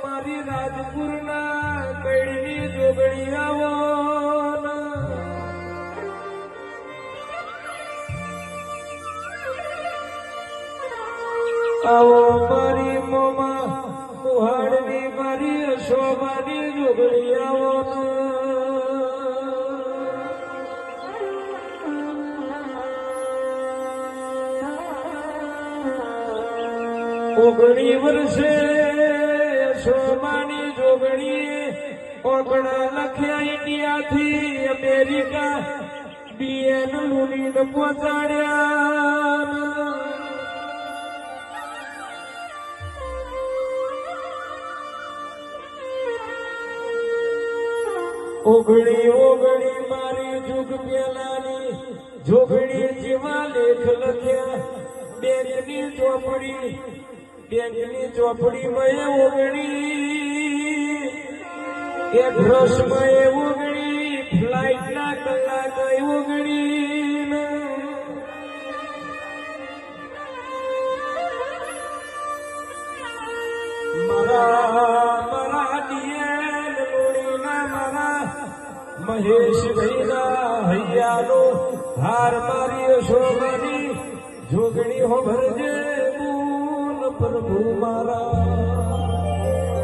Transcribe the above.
મારી રાજપુરના કઈની જોગણી આવો આવો મારી મોમાં મુહાડની મારી શોભાની જોગણી આવો ઓગણી વર્ષે શોભાની જોગણી ઓગણા લખ્યા ઇન્ડિયાથી અમેરિકા બીએન લુલીને પહોંચાડ્યા ઓગણી ઓગણી મારી જુગ પેલાની જોગણી જેવા લેખ લખ્યા બેંકની ચોપડી માં ઓગણી એડ્રેસ માં ઓગણી ફ્લાઇટ ના કલાક ઓગણી મારા દિયેલ લોણીના મારા મહેશભાઈ ના હૈયાનો હાર મારી શોભની જોગણી હો ભરજે પ્રભુ મારા